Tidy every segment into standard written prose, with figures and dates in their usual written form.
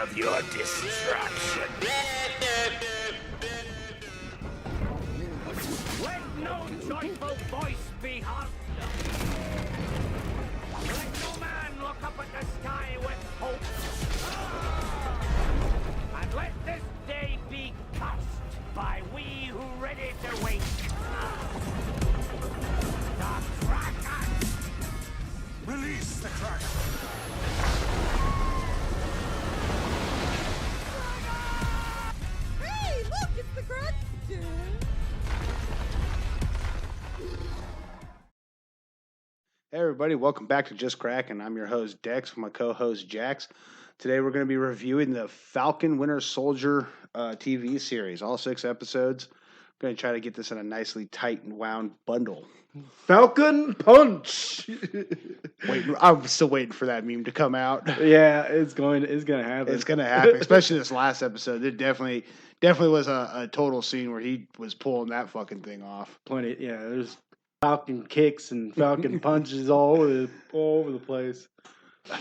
of your destruction. Let no joyful voice be heard. Let no man look up at the sky with hope. And let this day be cursed by we who ready to wait. The Krackin! Release the Krackin! Hey, look, it's the Krackin! Hey everybody, welcome back to Just Krackin. I'm your host Dex with my co-host Jax. Today we're going to be reviewing the Falcon Winter Soldier TV series, all 6 episodes. We're going to try to get this in a nicely tight and wound bundle. Falcon Punch. I'm still waiting for that meme to come out. Yeah, it's gonna happen. It's going to happen, especially this last episode. It definitely was a total scene where he was pulling that fucking thing off. Plenty. Yeah, there's Falcon kicks and Falcon punches all over the place.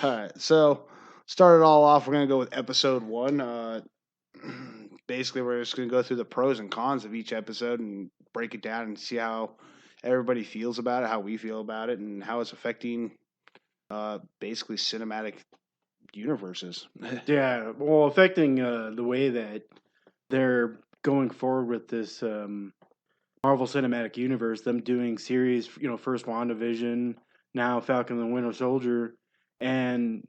All right, so start it all off. We're going to go with episode 1. Basically, we're just going to go through the pros and cons of each episode and break it down and see how everybody feels about it, how we feel about it, and how it's affecting basically cinematic universes. Yeah, well, affecting the way that they're going forward with this Marvel Cinematic Universe, them doing series, first WandaVision, now Falcon and the Winter Soldier. And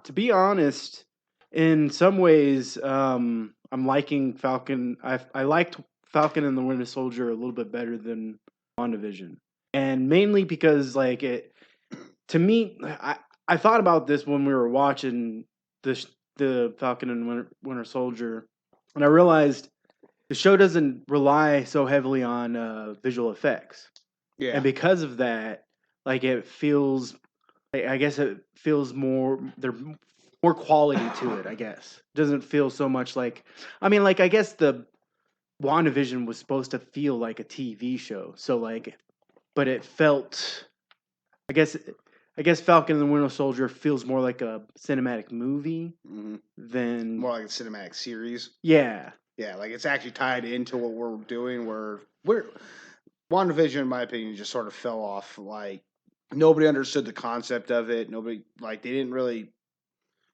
to be honest, in some ways, I'm liking Falcon. I liked Falcon and the Winter Soldier a little bit better than WandaVision. And mainly because, to me, I thought about this when we were watching the Falcon and Winter Soldier, and I realized the show doesn't rely so heavily on visual effects. Yeah. And because of that, it feels, I guess it feels more, there's more quality to it, I guess. It doesn't feel so much I guess the WandaVision was supposed to feel like a TV show. So but it felt, I guess Falcon and the Winter Soldier feels more like a cinematic movie than More like a cinematic series. Yeah. Yeah, it's actually tied into what we're doing. WandaVision, in my opinion, just sort of fell off. Nobody understood the concept of it. Nobody, they didn't really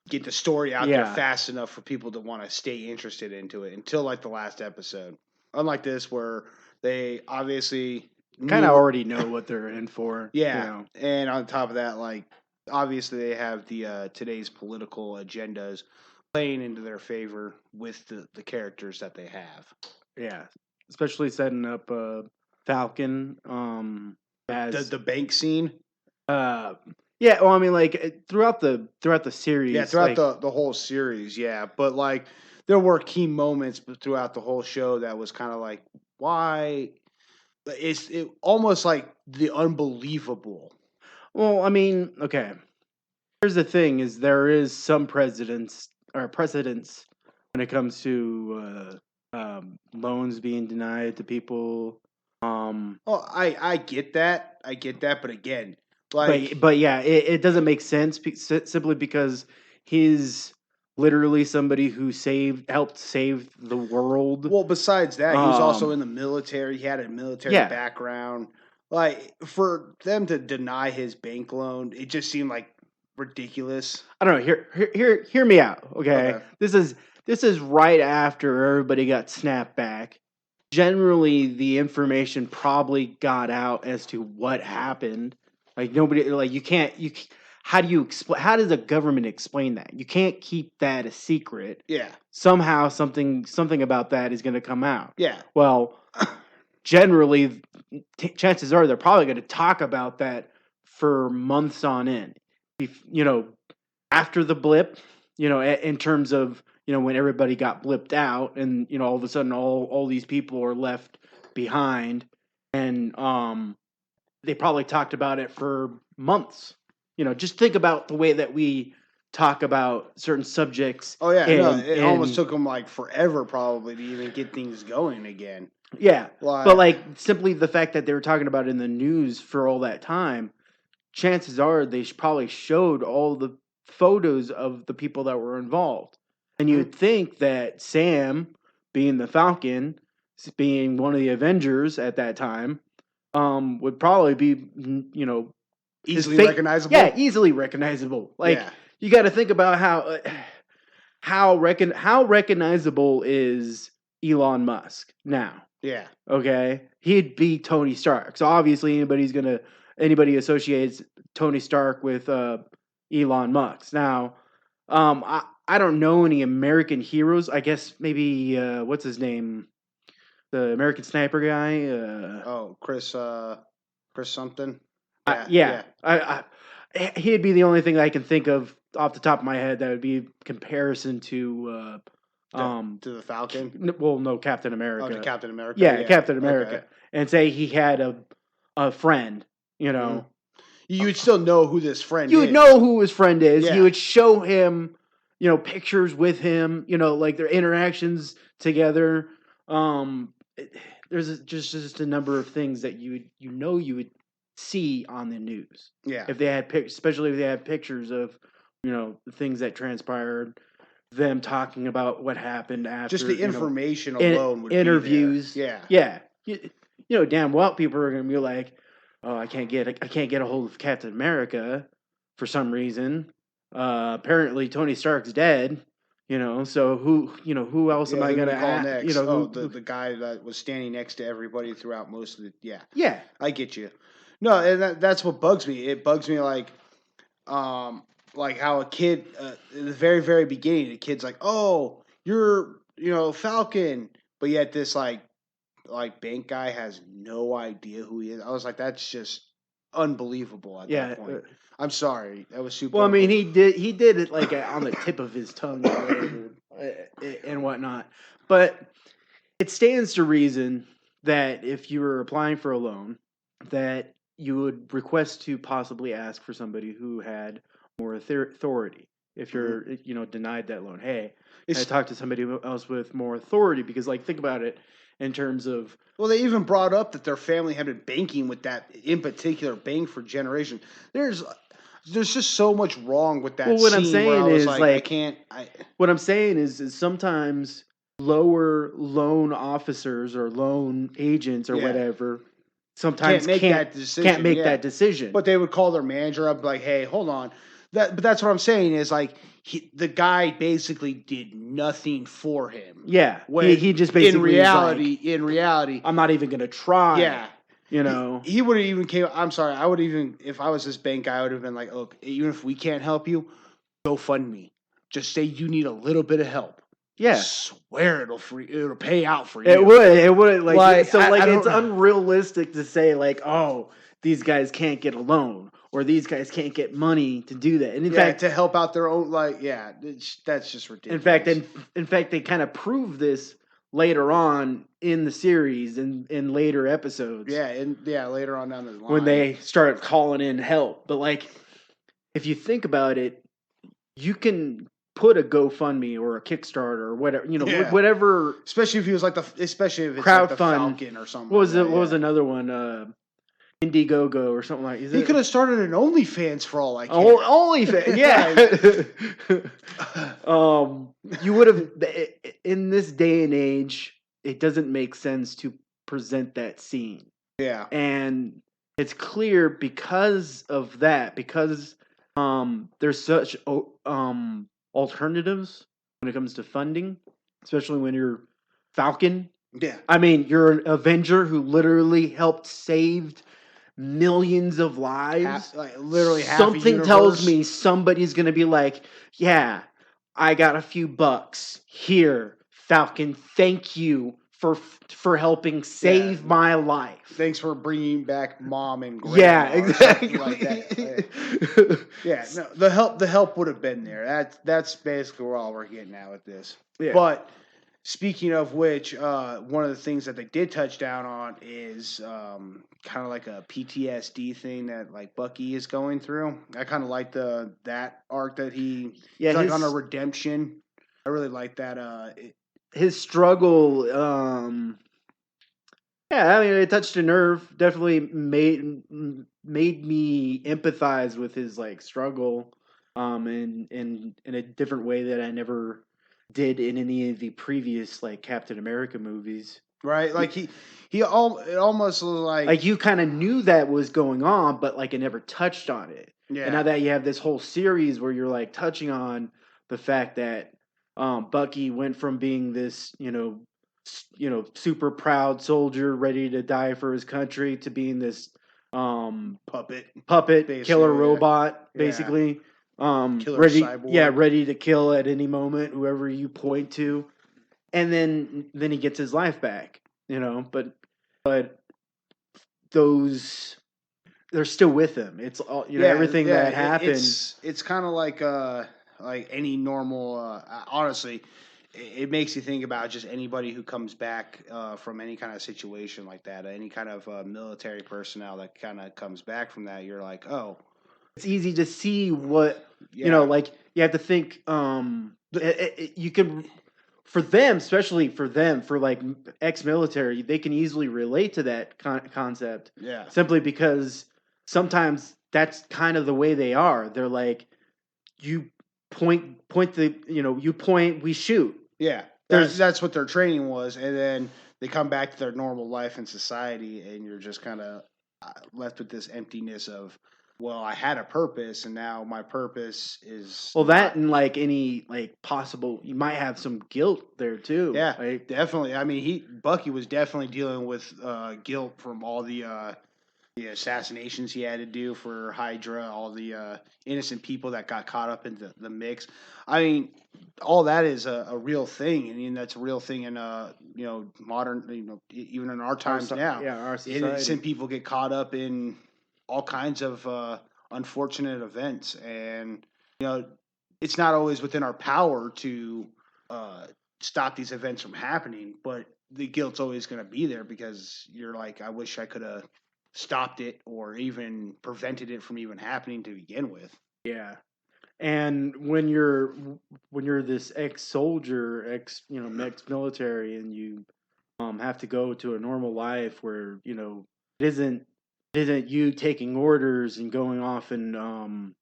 get the story out there fast enough for people to want to stay interested into it until the last episode. Unlike this, where they obviously kind of already know what they're in for. Yeah, and on top of that, obviously they have the today's political agendas playing into their favor with the characters that they have. Yeah, especially setting up Falcon as the bank scene. Yeah, well, throughout the series. Yeah, throughout the whole series, yeah. But there were key moments throughout the whole show that was kind of why? It's almost like the unbelievable. Well, okay. Here's the thing: is there is some precedence when it comes to loans being denied to people. I get that. But again, but yeah, it doesn't make sense simply because he's literally somebody who helped save the world. Well, besides that, he was also in the military. He had a military background. For them to deny his bank loan, it just seemed ridiculous. I don't know. Hear me out. Okay. This is right after everybody got snapped back. Generally, the information probably got out as to what happened. Nobody, how does the government explain that? You can't keep that a secret. Yeah. Somehow something about that is going to come out. Yeah. Well, generally, chances are they're probably going to talk about that for months on end. After the blip, in terms of, when everybody got blipped out and, all of a sudden all these people are left behind, and they probably talked about it for months. Just think about the way that we talk about certain subjects. Oh yeah, it almost took them forever probably to even get things going again. Yeah, but simply the fact that they were talking about it in the news for all that time, chances are they probably showed all the photos of the people that were involved. And you'd think that Sam, being the Falcon, being one of the Avengers at that time, would probably be, Easily his recognizable. Yeah, easily recognizable. Like Yeah. you got to think about how recognizable is Elon Musk now. Yeah. Okay, he'd be Tony Stark. So obviously, anybody associates Tony Stark with Elon Musk. Now, I don't know any American heroes. I guess maybe what's his name, the American Sniper guy. Oh, Chris something. Yeah. He'd be the only thing I can think of off the top of my head that would be comparison to To the Falcon. well, no, Captain America. Oh, to Captain America. Yeah, Captain America. Okay. And say he had a friend, you know. You would still know who this friend You is. would know who his friend is. Yeah. You would show him, pictures with him, like their interactions together. There's just a number of things that you would see on the news. Yeah. If they had especially if they had pictures of, the things that transpired, them talking about what happened after. Just the information alone would interviews. be there. Yeah. Damn well people are going to be like, "Oh, I can't get a hold of Captain America for some reason. Apparently Tony Stark's dead, so who else am I going to call next? Who, the guy that was standing next to everybody throughout most of the Yeah. I get you. No, and that's what bugs me. It bugs me like how a kid in the very, very beginning, the kid's like, "Oh, you're Falcon," but yet this like bank guy has no idea who he is. I was like, that's just unbelievable at that point. I'm sorry, that was super. Well, I mean, he did it like on the tip of his tongue or whatever, and whatnot. But it stands to reason that if you were applying for a loan, that you would request to possibly ask for somebody who had more authority. If you're, denied that loan, hey, I talked to somebody else with more authority, because, like, think about it in terms of. Well, they even brought up that their family had been banking with that in particular bank for generations. There's just so much wrong with that. Well, what I'm scene saying where I was is like, like, I can't. What I'm saying is sometimes lower loan officers or loan agents or whatever sometimes can't make that decision. But they would call their manager up like, "Hey, hold on." But that's what I'm saying is like the guy basically did nothing for him. Yeah, he just basically in reality, I'm not even gonna try. Yeah, he would have even came. I'm sorry, I would even if I was this bank guy, I would have been like, "Look, even if we can't help you, go fund me. Just say you need a little bit of help. Yeah, I swear it'll pay out for you. It would like so like it's unrealistic to say like, oh, these guys can't get a loan or these guys can't get money to do that. And in fact, to help out their own that's just ridiculous. In fact, they kind of prove this later on in the series in later episodes. Yeah, later on down the line when they started calling in help. But like, if you think about it, you can put a GoFundMe or a Kickstarter or whatever, whatever. Especially if he was especially if it's crowdfund, like the Falcon or something. What was another one? Indiegogo or something like that. He could have started an OnlyFans for all I care. OnlyFans, yeah. You would have in this day and age. It doesn't make sense to present that scene. Yeah, and it's clear because of that. Because there's such alternatives when it comes to funding, especially when you're Falcon. Yeah, I mean, you're an Avenger who literally helped save millions of lives. Literally half something tells me somebody's gonna be like, yeah, I got a few bucks here, Falcon. Thank you for helping save my life. Thanks for bringing back mom and grandma. Yeah, exactly. Like that. Yeah, no, the help would have been there. That's basically all we're getting at with this. Yeah. But speaking of which, one of the things that they did touch down on is kind of like a PTSD thing that like Bucky is going through. I kind of like that arc that he's like on a redemption. I really like that. His struggle. Yeah, I mean, it touched a nerve. Definitely made me empathize with his like struggle, in a different way that I never did in any of the previous like Captain America movies. Right? Like it almost was Like you kind of knew that was going on, but like it never touched on it. yeah. And now that you have this whole series where you're like touching on the fact that Bucky went from being this, super proud soldier ready to die for his country to being this puppet killer yeah. robot, Yeah. basically. Killer ready, cyborg. ready to kill at any moment whoever you point to, and then he gets his life back, but those they're still with him. It's all everything that happened. It's kind of like any normal. Honestly, it makes you think about just anybody who comes back from any kind of situation like that. Any kind of military personnel that kind of comes back from that. You're like, oh, it's easy to see what yeah. like you have to think. You can. For them, especially for like ex-military, they can easily relate to that concept. Yeah. Simply because sometimes that's kind of the way they are. They're like, you point, we shoot. Yeah. That's what their training was. And then they come back to their normal life in society, and you're just kind of left with this emptiness of, well, I had a purpose, and now my purpose is that and like any like possible, you might have some guilt there too. Yeah, right? Definitely. I mean, Bucky was definitely dealing with guilt from all the assassinations he had to do for Hydra, all the innocent people that got caught up in the mix. I mean, all that is a real thing. I mean, that's a real thing in modern, even in our times now. Yeah, our society. Innocent people get caught up in all kinds of unfortunate events, and it's not always within our power to stop these events from happening, but the guilt's always going to be there because you're like, I wish I could have stopped it or even prevented it from even happening to begin with. Yeah. And when you're this ex-soldier, ex-military, and you have to go to a normal life where it isn't you taking orders and going off and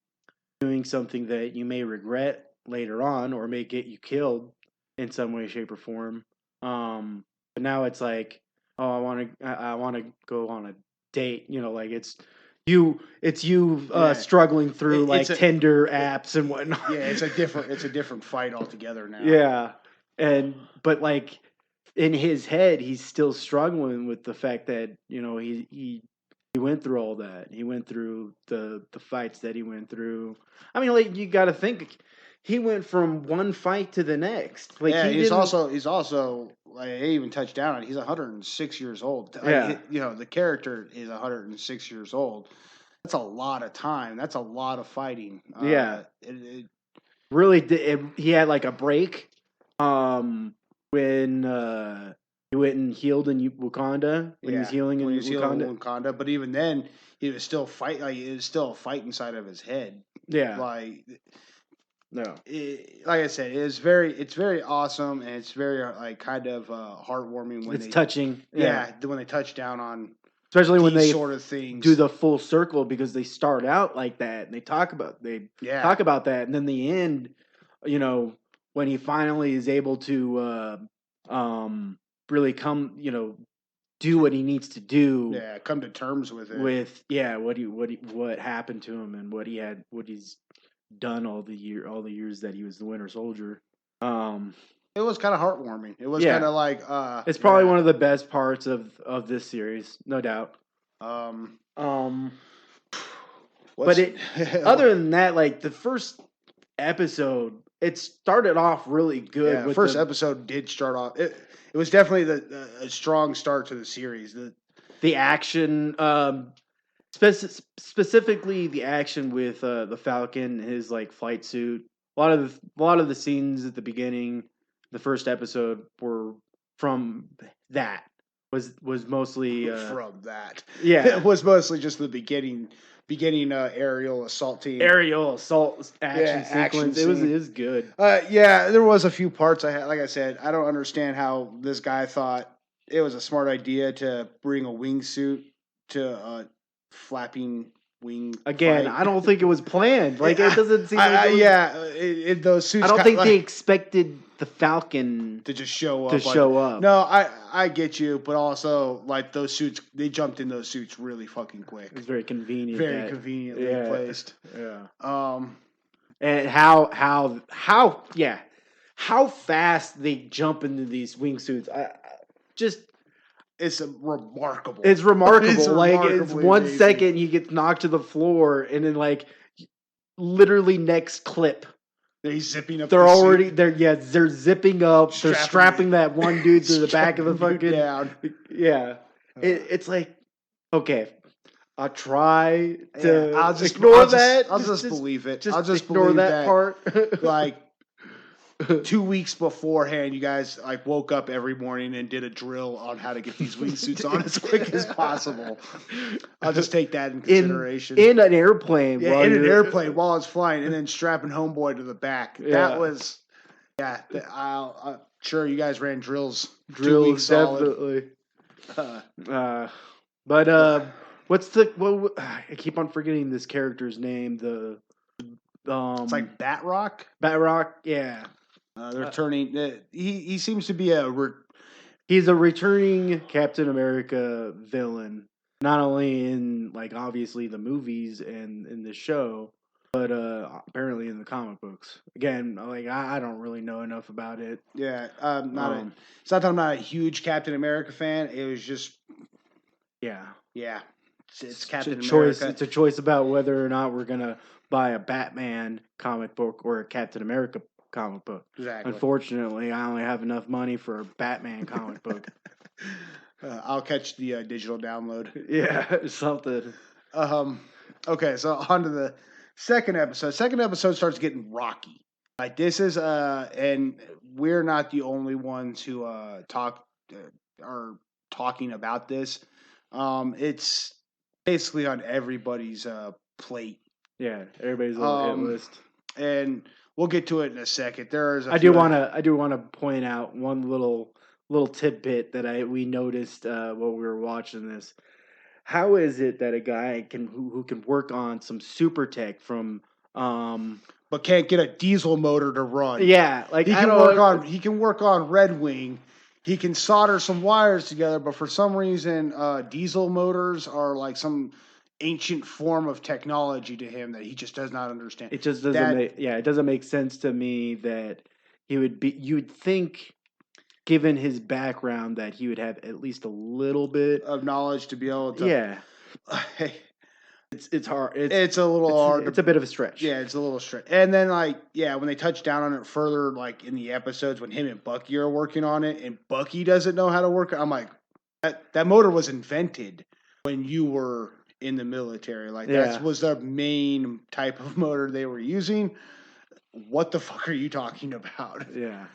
doing something that you may regret later on or may get you killed in some way, shape, or form. But now it's like, oh, I want to go on a date. Like it's you struggling through Tinder apps and whatnot. Yeah, it's a different fight altogether now. Yeah, but like in his head, he's still struggling with the fact that he went through all that. He went through the fights that he went through. I mean, like you got to think, he went from one fight to the next. Like he's also like they even touched down on. He's 106 years old. Yeah, the character is 106 years old. That's a lot of time. That's a lot of fighting. Yeah, really did. He had like a break. When he went and healed in Wakanda. When he was healing in Wakanda. But even then, he was still fight. Like it was still a fight inside of his head. Yeah. Like. No. Like I said, it's very awesome, and it's very kind of heartwarming when it's touching. Yeah, when they touch down on, especially when they sort of things do the full circle, because they start out like that and they talk about that, and then the end, when he finally is able to really come, do what he needs to do. Yeah, come to terms with it. What happened to him and what he's done all the years that he was the Winter Soldier. It was kind of heartwarming. It was kind of like it's probably one of the best parts of this series, no doubt. But other than that, like the first episode, it started off really good. Yeah, the first episode did start off. It was definitely a strong start to the series. The action, specifically the action with the Falcon, his like flight suit. A lot of the scenes at the beginning, the first episode, were from that. Was mostly from that. Yeah, it was mostly just the beginning aerial assault action sequence. It was good. There was a few parts I had. Like I said, I don't understand how this guy thought it was a smart idea to bring a wingsuit to a flapping wing. Again, fight. I don't think it was planned. Like it doesn't seem like those suits. I don't think they expected the Falcon to just show up. to show up. No, I get you, but also like those suits, they jumped in those suits really fucking quick. It's very convenient. Very conveniently placed. Yeah. And how fast they jump into these wingsuits. it's remarkable. It's remarkable. It's like it's remarkably 1 amazing. second he gets knocked to the floor, and then like literally next clip He's zipping up. they're the already suit, they're zipping up. They're strapping that one dude to the back of the strapping dude fucking down. yeah. It's like, okay, I'll try to I'll just ignore I'll that. Just, I'll just believe it. Just I'll just ignore believe that part. Like 2 weeks beforehand, you guys like woke up every morning and did a drill on how to get these wingsuits on as quick as possible. I'll just take that in consideration. In an airplane. Yeah, in an airplane while it's flying, and then strapping homeboy to the back. Yeah. That was, I'm sure you guys ran drills 2 weeks solid. Definitely. But what's the I keep on forgetting this character's name. It's like Batrock. Batrock. Yeah. They're turning. He seems to be he's a returning Captain America villain, not only in like obviously the movies and in the show, but apparently in the comic books. Again, like I don't really know enough about it. Yeah, it's not that I'm not a huge Captain America fan. It was just yeah. It's Captain America. America. It's a choice about whether or not we're gonna buy a Batman comic book or a Captain America comic book. Exactly. Unfortunately, I only have enough money for a Batman comic book. I'll catch the digital download. Yeah, something. Okay, so on to the second episode. Second episode starts getting rocky. Like this is and we're not the only ones who are talking about this. It's basically on everybody's plate. Yeah, everybody's little hit list. And we'll get to it in a second. I do want to point out one little tidbit that we noticed while we were watching this. How is it that a guy who can work on some super tech from but can't get a diesel motor to run? Yeah, like he can work on Red Wing. He can solder some wires together, but for some reason, diesel motors are like some ancient form of technology to him that he just does not understand. It just doesn't it doesn't make sense to me that he would be. You would think, given his background, that he would have at least a little bit of knowledge to be able to. Yeah, it's hard. It's a little hard. It's a bit of a stretch. Yeah, it's a little stretch. And then when they touch down on it further, like in the episodes when him and Bucky are working on it, and Bucky doesn't know how to work it, I'm like, that motor was invented when you were in the military. Like that was the main type of motor they were using. What the fuck are you talking about? Yeah.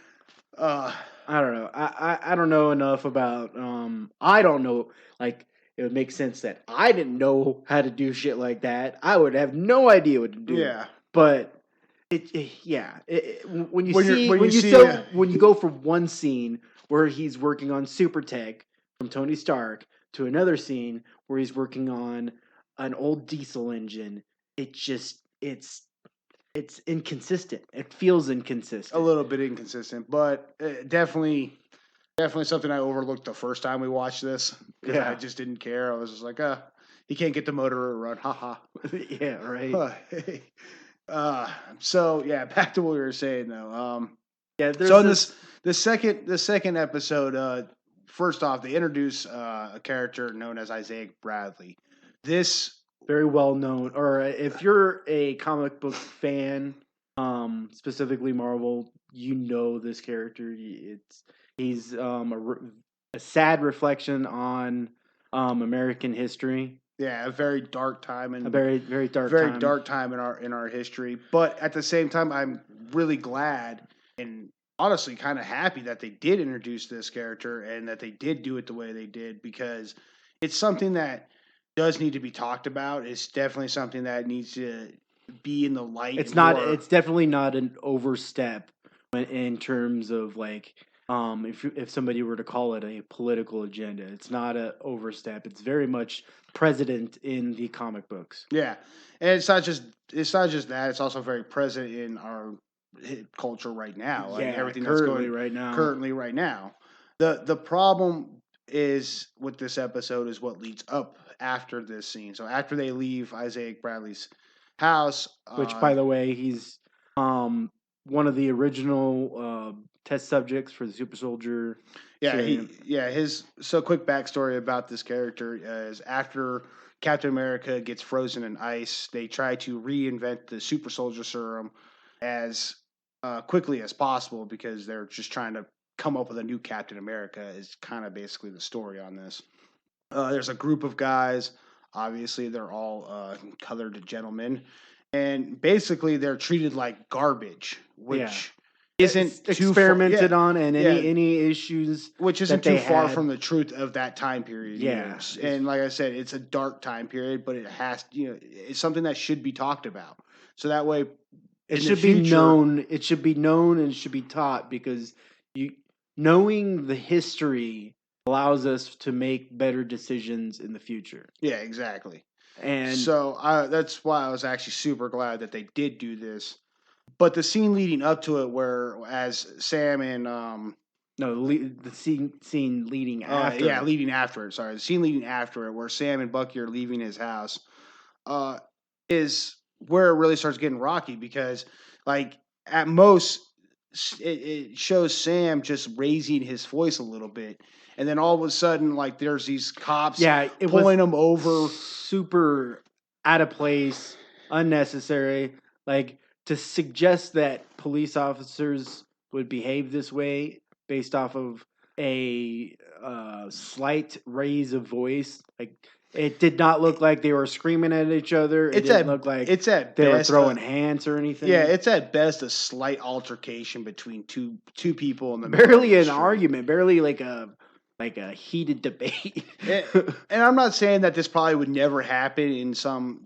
I don't know. I don't know enough about I don't know, like it would make sense that I didn't know how to do shit like that. I would have no idea what to do. Yeah. But when you go from one scene where he's working on super tech from Tony Stark to another scene where he's working on an old diesel engine, it's inconsistent. It feels inconsistent. A little bit inconsistent, but definitely something I overlooked the first time we watched this. Yeah. I just didn't care. I was just like, he can't get the motor to run. Haha. Yeah, right. Back to what we were saying though. So in the second episode, first off, they introduce a character known as Isaiah Bradley. This very well known, or if you're a comic book fan, specifically Marvel, you know this character. He's a sad reflection on American history. Yeah, a very dark time and a very dark time in our history. But at the same time, I'm really glad and honestly kind of happy that they did introduce this character and that they did do it the way they did, because it's something that does need to be talked about. It's definitely something that needs to be in the light. It's definitely not an overstep in terms of like if somebody were to call it a political agenda. It's not an overstep. It's very much present in the comic books. Yeah, and it's not just that. It's also very present in our culture right now. Like Yeah, everything that's currently going right now. currently right now. The problem is with this episode is what leads up after this scene. So after they leave Isaiah Bradley's house, Which, by the way, he's one of the original test subjects for the Super Soldier serum. his so quick backstory about this character is after Captain America gets frozen in ice, they try to reinvent the super soldier serum as quickly as possible because they're just trying to come up with a new Captain America is kind of basically the story on this. There's a group of guys, obviously they're all colored gentlemen, and basically they're treated like garbage, which isn't too experimented on, and yeah, any issues which isn't that too they far had. from the truth of that time period. Yeah. either. And like I said, it's a dark time period, but it has, it's something that should be talked about. So that way, It in should the be future- known. It should be known and it should be taught because knowing the history allows us to make better decisions in the future. Yeah, exactly. And so that's why I was actually super glad that they did do this. But the scene leading up to it, where as Sam and the scene leading after. leading after it. Sorry, the scene leading after it, where Sam and Bucky are leaving his house, is where it really starts getting rocky because, like, at most, it shows Sam just raising his voice a little bit, and then all of a sudden, like, there's these cops, pulling him over, super out of place, unnecessary. Like, to suggest that police officers would behave this way based off of a slight raise of voice, like, it did not look like they were screaming at each other. It didn't look like they were throwing hands or anything. Yeah, it's at best a slight altercation between two people in the barely an argument, barely like a heated debate. And I'm not saying that this probably would never happen in some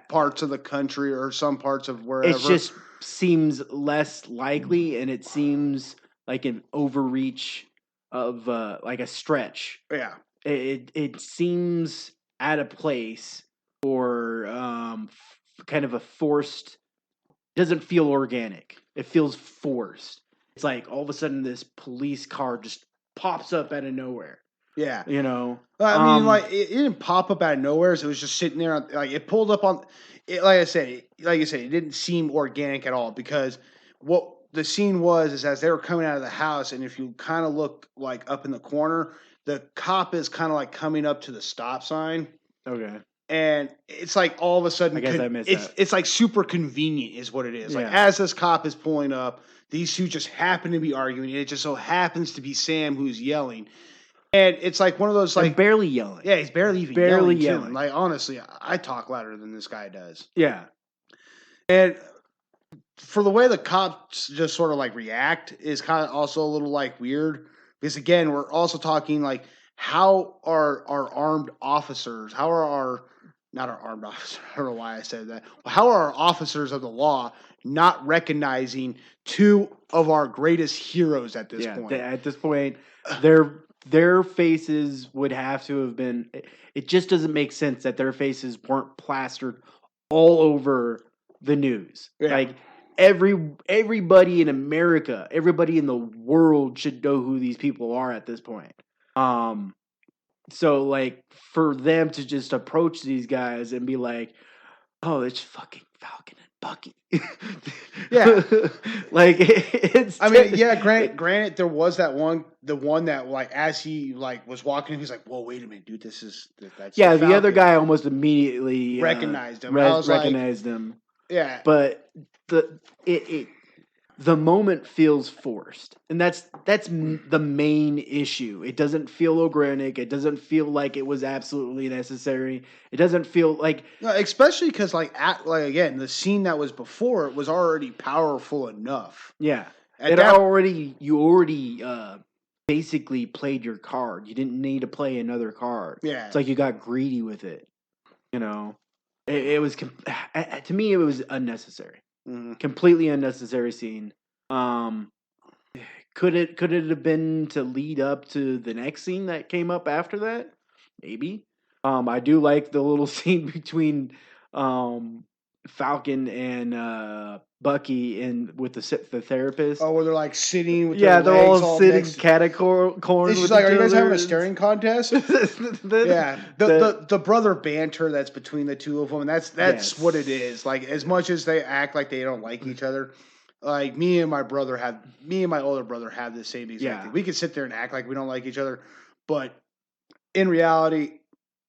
parts of the country or some parts of wherever. It just seems less likely, and it seems like an overreach of like a stretch. Yeah. It seems out of place or kind of a forced. Doesn't feel organic. It feels forced. It's like all of a sudden this police car just pops up out of nowhere. Yeah. I mean, like, it didn't pop up out of nowhere. So it was just sitting there. Like, it pulled up on it. Like you said, it didn't seem organic at all because what the scene was is as they were coming out of the house. And if you kind of look like up in the corner, the cop is kind of like coming up to the stop sign. Okay. And it's like all of a sudden, I guess I missed that. It's like super convenient is what it is. Like, as this cop is pulling up, these two just happen to be arguing. And it just so happens to be Sam who's yelling. And it's like one of those, like, barely yelling. Yeah, he's barely even yelling. Too. Like, honestly, I talk louder than this guy does. Yeah. And for the way the cops just sort of like react is kind of also a little like weird. Because again, we're also talking like, how are our armed officers, not our armed officers, I don't know why I said that. How are our officers of the law not recognizing two of our greatest heroes at this point? At this point, their faces would have to have been. It just doesn't make sense that their faces weren't plastered all over the news. Yeah. Like everybody in America, everybody in the world should know who these people are at this point. So like for them to just approach these guys and be like, "Oh, it's fucking Falcon and Bucky." Yeah. Like it's. I mean, yeah. Granted, there was the one that like as he like was walking, he was like, "Whoa, wait a minute, dude, that's." Yeah, the other guy almost immediately recognized him. Recognized him. Yeah, but the moment feels forced, and that's the main issue. It doesn't feel organic. It doesn't feel like it was absolutely necessary. It doesn't feel like, no, especially because like again, the scene that was before it was already powerful enough. Yeah, you already basically played your card. You didn't need to play another card. Yeah, it's like you got greedy with it. It was to me it was unnecessary. Mm-hmm. Completely unnecessary scene. Could it have been to lead up to the next scene that came up after that? Maybe. I do like the little scene between Falcon and Bucky in with the therapist. Oh, where they're like sitting with Yeah, their they're legs all all sitting next. catacorn It's with just like, each are you guys having other. a staring contest? Yeah, the brother banter that's between the two of them, and that's Yes. what it is. Like, as much as they act like they don't like each other, like me and my older brother have the same exact Yeah. thing. We can sit there and act like we don't like each other, but in reality,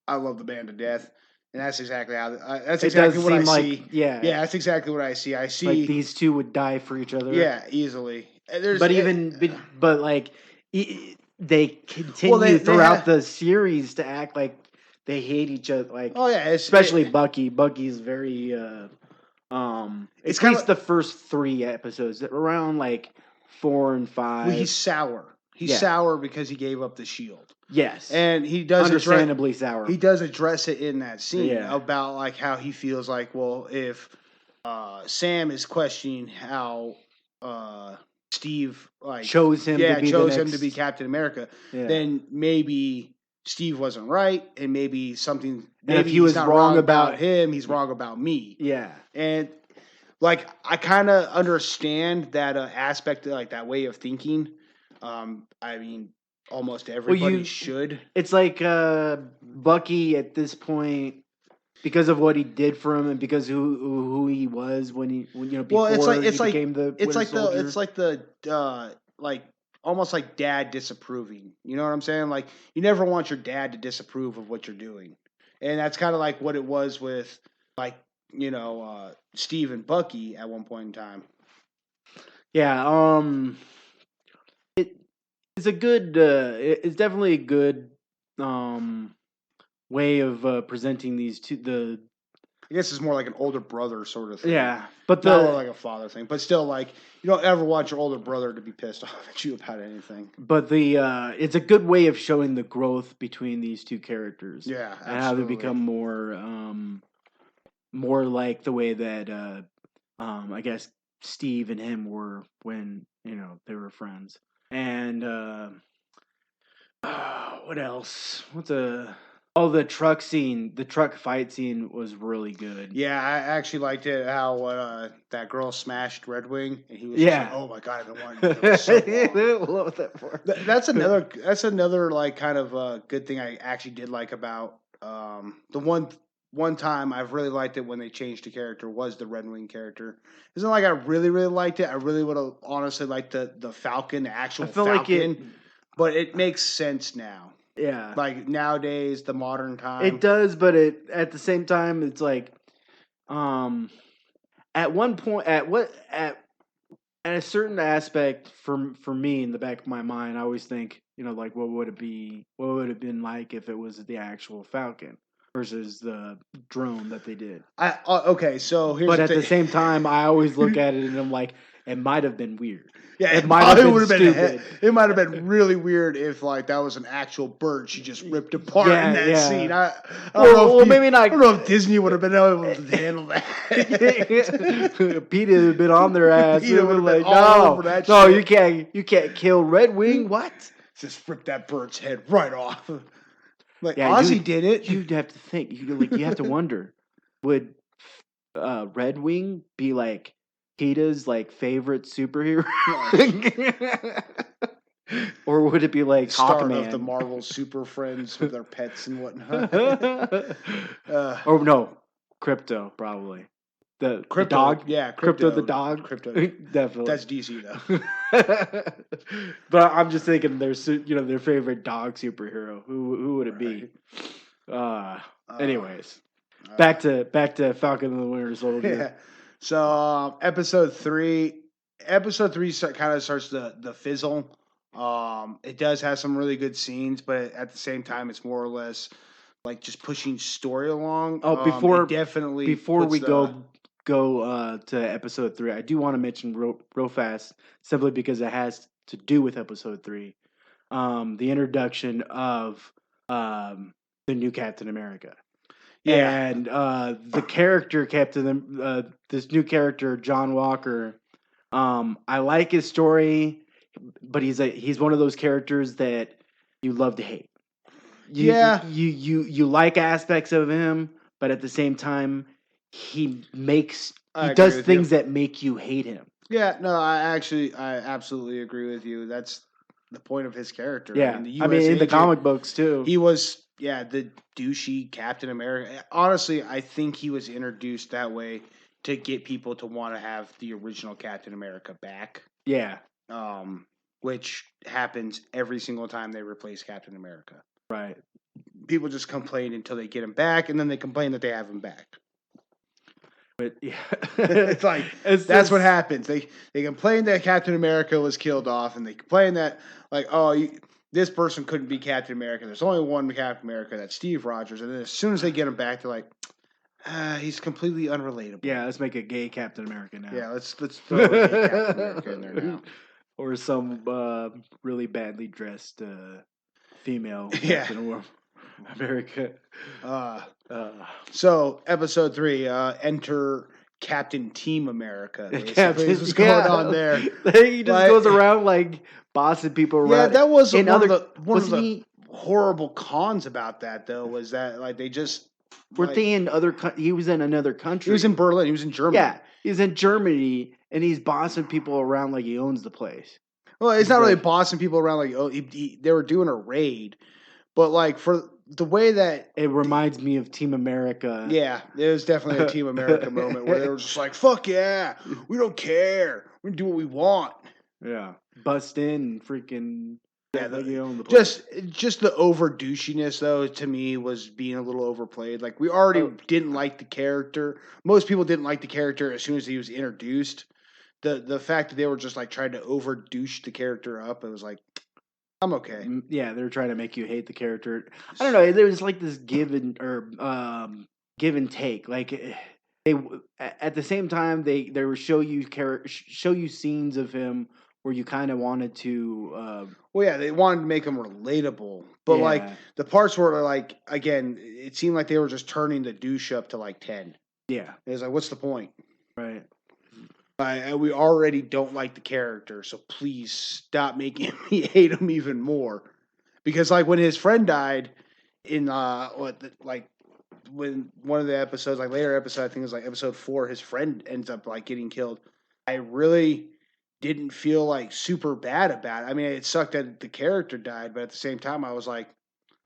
I love the band to death, and that's exactly how. That's It exactly does what I seem like see. yeah, Yeah, that's exactly what I see. I see. like these two would die for each other. Yeah, easily. There's, But but like they continue they throughout have- the series to act like they hate each other. Like oh yeah, especially Bucky. Bucky's very It's at least kinda- the first 3 episodes, around like 4 and 5. well, he's sour. He's Yeah. sour because he gave up the shield. Yes, And he does understandably sour. He does address it in that scene Yeah. about like how he feels like, well, if Sam is questioning how Steve like chose him to be chose the him to next- be Captain America, Yeah. then maybe Steve wasn't right, and maybe something. And Maybe if he he's was not wrong about him, he's wrong about me. Yeah. And like I kind of understand that aspect, of, like that way of thinking. I mean, almost everybody should. It's like Bucky at this point, because of what he did for him and because who he was when before he became the Winter Soldier. It's like the like almost like dad disapproving. You know what I'm saying? Like you never want your dad to disapprove of what you're doing, and that's kind of like what it was with like Steve and Bucky at one point in time. Yeah, it's a good. It's definitely a good way of presenting these two. I guess it's more like an older brother sort of thing. Yeah, but not like a father thing, but still, like you don't ever want your older brother to be pissed off at you about anything. But it's a good way of showing the growth between these two characters. Yeah, absolutely. And how they become more like the way that I guess Steve and him were when they were friends. And what else? The truck scene, the truck fight scene was really good. Yeah, I actually liked it how that girl smashed Red Wing, and he was just like, "Oh my god, I've been wanting to do so long." Love that part. That's another like kind of good thing I actually did like about the one time I've really liked it when they changed the character was the Red Wing character. Isn't like I really liked it. I really would have honestly liked the Falcon, the actual Falcon, but it makes sense now. Yeah, like nowadays, the modern time, it does. But at the same time, it's like, at one point, at a certain aspect for me in the back of my mind, I always think, like what would it have been like if it was the actual Falcon versus the drone that they did. Okay, so here's but at the same time, I always look at it and I'm like, it might have been weird. Yeah, it might have been stupid. It might have been really weird if like that was an actual bird she just ripped apart in that scene. I don't know. Maybe not. I don't know if Disney would have been able to handle that. Peter would have been on their ass. Peter would have been like, all over that shit. You can't kill Red Wing. What? Just rip that bird's head right off. Like yeah, Ozzy did it. You'd have to think. You have to wonder, would Red Wing be like Peter's like favorite superhero, or would it be like start Hawkman? Of the Marvel Super Friends with their pets and whatnot? Or no, Crypto probably. The dog, yeah, Crypto the dog, Crypto, definitely. That's DC though. But I'm just thinking, their favorite dog superhero. Who would it be? Anyways, back to Falcon and the Winter Soldier. Yeah. So episode 3 kind of starts the fizzle. It does have some really good scenes, but at the same time, it's more or less like just pushing story along. Before we go to episode 3, I do want to mention real fast, simply because it has to do with episode 3, the introduction of the new Captain America. Yeah, and the character this new character, John Walker. I like his story, but he's one of those characters that you love to hate. You like aspects of him, but at the same time, he I agree does with things you. that make you hate him. Yeah, no, I absolutely agree with you. That's the point of his character. Yeah, the I mean U.S. in the agent, comic books too. he was, the douchey Captain America. Honestly, I think he was introduced that way to get people to want to have the original Captain America back. Yeah, Which happens every single time they replace Captain America. right. People just complain until they get him back, and then they complain that they have him back. But yeah, It's like that's what happens. They complain that Captain America was killed off, and they complain that this person couldn't be Captain America. There's only one Captain America, that's Steve Rogers. And then as soon as they get him back, they're like, he's completely unrelatable. Yeah, let's make a gay Captain America now. Yeah, let's throw a gay Captain America in there now. Or some really badly dressed female Yeah. Captain America. So episode 3, enter Captain Team America. Basically, Captain, is what's going on there. He just goes around like bossing people around. Yeah, that was one of the he, horrible cons about that, though, was that like they just weren't they in other? He was in another country. He was in Berlin. He was in Germany. Yeah, he's in Germany, and he's bossing people around like he owns the place. Well, it's not really bossing people around like they were doing a raid, but like for the way that it reminds me of Team America. Yeah, it was definitely a Team America moment where they were just like, "Fuck yeah, we don't care. We can do what we want." Yeah, bust in and freaking. Yeah, like you own the place. just the over douchiness though to me was being a little overplayed. Like we already didn't like the character. Most people didn't like the character as soon as he was introduced. The fact that they were just like trying to over douche the character up, it was like, I'm okay. Yeah, they were trying to make you hate the character. I don't know. There was like this give and take. Like they at the same time they were show you scenes of him where you kind of wanted to. Well, yeah, they wanted to make him relatable, but like the parts where like again, it seemed like they were just turning the douche up to like 10. Yeah, it was like, what's the point? Right. We already don't like the character, so please stop making me hate him even more. Because like when his friend died in when one of the episodes, like later episode, I think it was like episode 4, his friend ends up like getting killed. I really didn't feel like super bad about it. I mean, it sucked that the character died, but at the same time, I was like,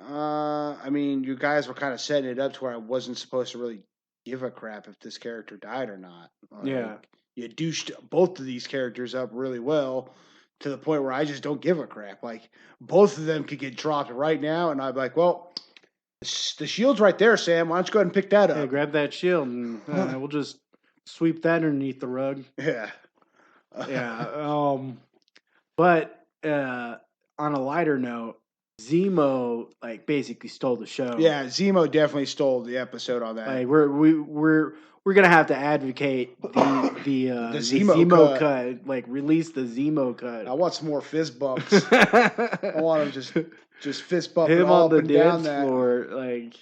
I mean, you guys were kind of setting it up to where I wasn't supposed to really give a crap if this character died or not. Yeah. You douched both of these characters up really well to the point where I just don't give a crap. Like, both of them could get dropped right now, and I'd be like, well, the shield's right there, Sam. Why don't you go ahead and pick that up? Yeah, grab that shield, and we'll just sweep that underneath the rug. Yeah. Yeah. But on a lighter note, Zemo like basically stole the show. Yeah, Zemo definitely stole the episode on that. Like we're gonna have to advocate the Zemo cut. Like release the Zemo cut. I want some more fist bumps. I want him just fist bumping him all on the up and down dance that floor. Like,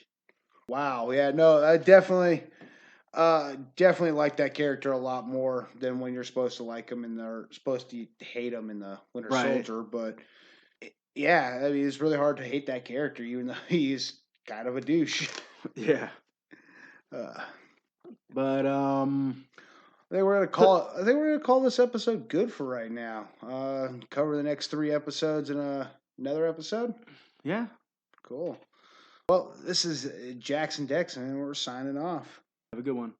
wow, yeah, no, I definitely like that character a lot more than when you're supposed to like him and they're supposed to hate him in the Winter Soldier. But yeah, I mean, it's really hard to hate that character, even though he's kind of a douche. Yeah. But I think we're gonna call this episode good for right now. Cover the next 3 episodes in another episode. Yeah. Cool. Well, this is Jackson Dex, and we're signing off. Have a good one.